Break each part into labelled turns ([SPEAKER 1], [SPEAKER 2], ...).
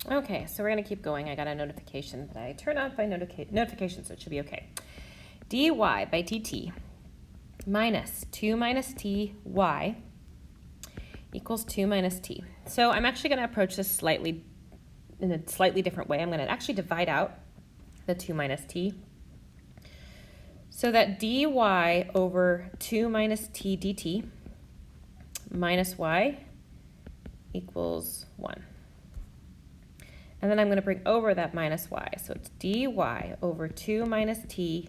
[SPEAKER 1] Okay, so we're going to keep going. I got a notification that I turn off my notifications, so it should be okay. dy by dt minus 2 minus ty equals 2 minus t. So I'm actually going to approach this in a slightly different way. I'm going to actually divide out the 2 minus t. So that dy over 2 minus t dt minus y equals 1. And then I'm going to bring over that minus y. So it's dy over 2 minus t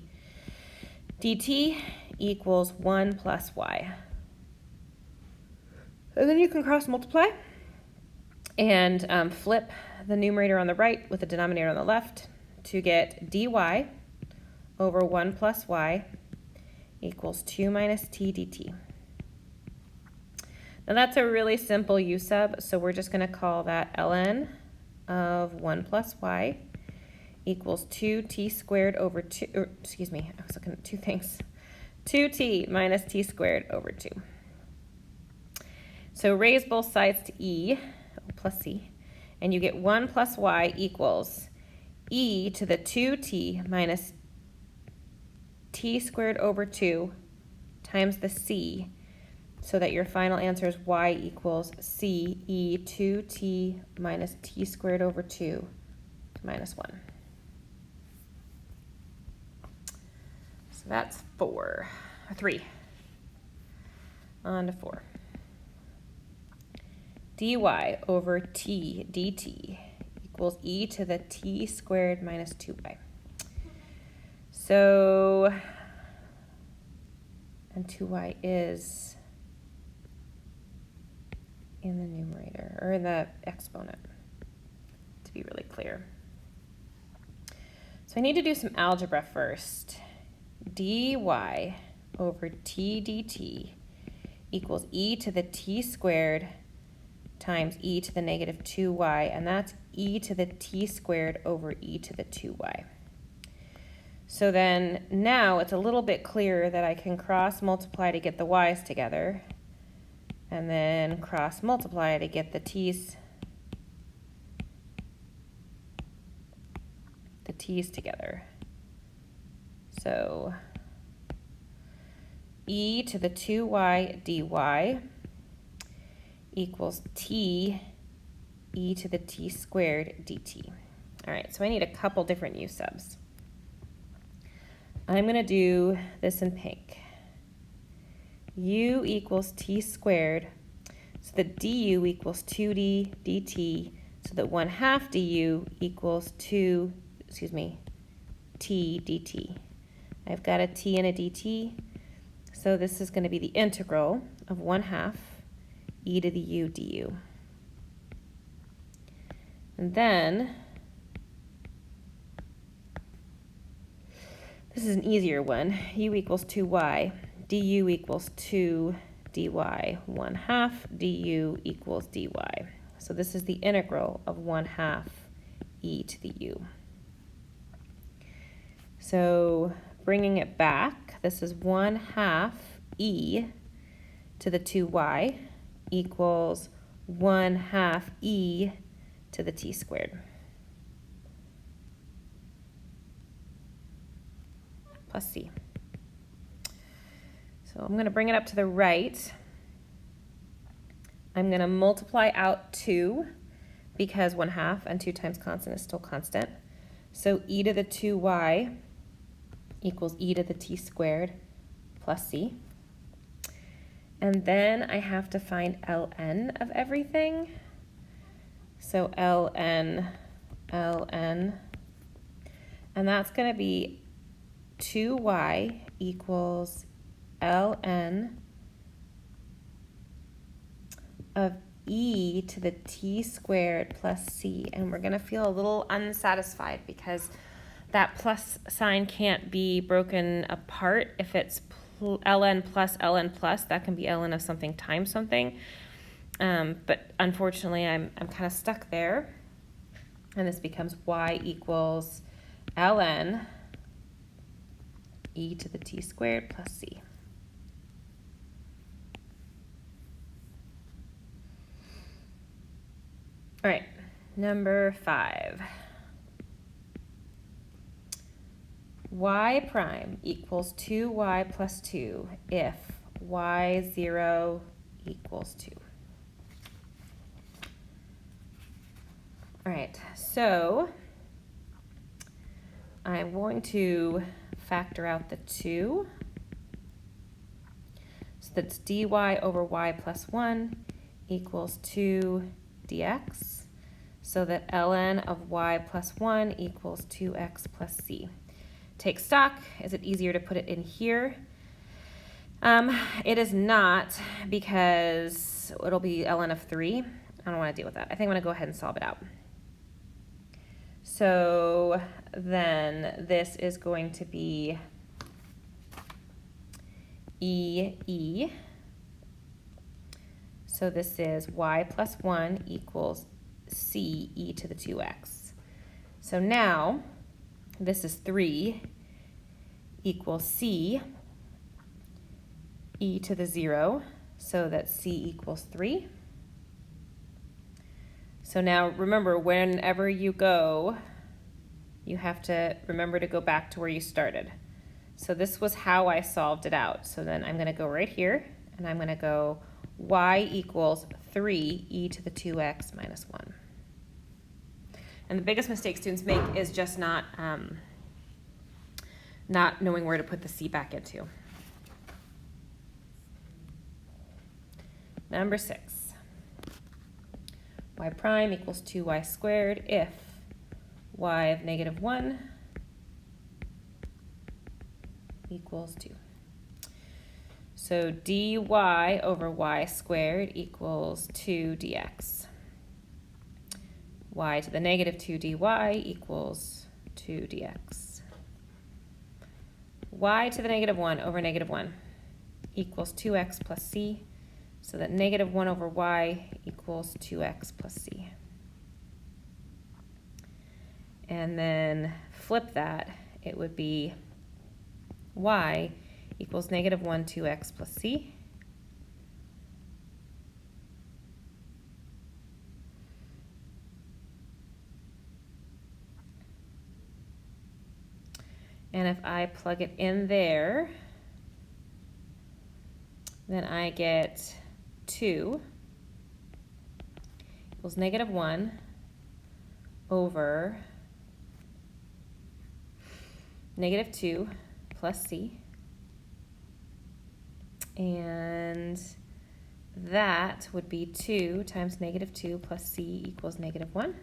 [SPEAKER 1] dt equals 1 plus y. And then you can cross multiply and flip the numerator on the right with the denominator on the left to get dy over 1 plus y equals 2 minus t dt. Now that's a really simple u sub, so we're just going to call that ln of 1 plus y equals 2t squared over 2, or excuse me, I was looking at two things. 2t minus t squared over 2. So raise both sides to e, plus c, and you get 1 plus y equals e to the 2t minus t squared over 2 times the c, so that your final answer is y equals c e 2t minus t squared over 2 minus 1. So that's 3. On to 4. dy over t dt equals e to the t squared minus 2y. So, and 2y is in the numerator, or in the exponent, to be really clear. So I need to do some algebra first. dy over t dt equals e to the t squared times e to the negative 2y, and that's e to the t squared over e to the 2y. So then now it's a little bit clearer that I can cross multiply to get the y's together, and then cross multiply to get the t's together. So e to the 2y dy equals t e to the t squared dt. All right, so I need a couple different u subs. I'm going to do this in pink. U equals t squared, so that du equals 2d dt, so that 1/2 du equals t dt. I've got a t and a dt, so this is going to be the integral of 1/2 e to the u du. And then, this is an easier one. U equals 2y. Du equals 2 dy. 1/2 du equals dy. So this is the integral of 1/2 e to the u. So bringing it back, this is 1/2 e to the 2y equals 1/2 e to the t squared plus c. So I'm going to bring it up to the right. I'm going to multiply out 2 because 1/2 and 2 times constant is still constant. So e to the 2y equals e to the t squared plus c. And then I have to find ln of everything. So ln, and that's going to be 2y equals ln of e to the t squared plus c. And we're going to feel a little unsatisfied because that plus sign can't be broken apart. If it's ln plus, that can be ln of something times something. But unfortunately, I'm kind of stuck there. And this becomes y equals ln e to the t squared plus c. All right, Number 5. Y prime equals 2y plus 2 if y0 equals 2. All right, so I'm going to factor out the 2. So that's dy over y plus 1 equals 2 dx. So that ln of y plus 1 equals 2x plus c. Take stock. Is it easier to put it in here? It is not, because it'll be ln of 3. I don't want to deal with that. I think I'm going to go ahead and solve it out. So then this is going to be e. So this is y plus 1 equals c e to the 2x. So now this is 3 equals c e to the 0, so that c equals 3. So now remember, whenever you go, you have to remember to go back to where you started. So this was how I solved it out. So then I'm going to go right here, and I'm going to go y equals 3 e to the 2x minus 1. And the biggest mistake students make is just not knowing where to put the c back into. Number 6. Y prime equals 2y squared if y of negative 1 equals 2. So dy over y squared equals 2 dx. Y to the negative 2 dy equals 2 dx. Y to the negative 1 over negative 1 equals 2x plus c. So that negative 1 over y equals 2x plus c. And then flip that, it would be y equals negative 1, 2x plus c. And if I plug it in there, then I get 2 equals negative 1 over negative 2 plus c. And that would be 2 times negative 2 plus c equals negative 1.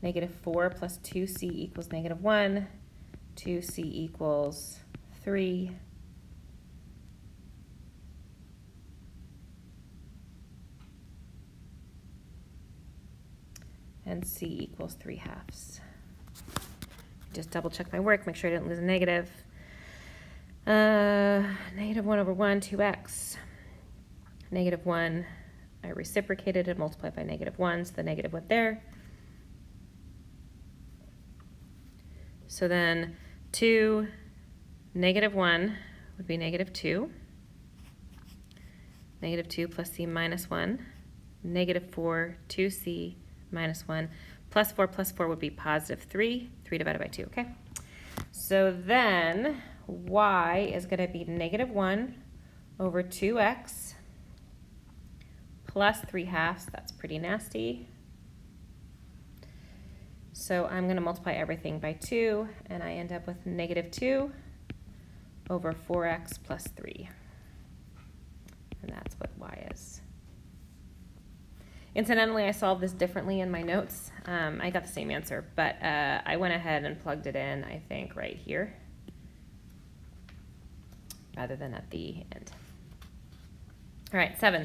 [SPEAKER 1] Negative 4 plus 2c equals negative 1. 2c equals 3. And c equals 3/2. Just double check my work, make sure I didn't lose a negative. Negative 1 over 1, 2x. Negative 1, I reciprocated and multiplied by negative 1, so the negative went there. So then 2, negative 1 would be negative 2. Negative 2 plus c minus 1. Negative 4, 2c minus 1. Plus 4 would be positive 3. 3 divided by 2, okay? So then y is going to be negative 1 over 2x plus 3/2. That's pretty nasty. So I'm going to multiply everything by 2, and I end up with negative 2 over 4x plus 3. And that's what y is. Incidentally, I solved this differently in my notes. I got the same answer, but I went ahead and plugged it in, I think, right here, rather than at the end. All right, 7.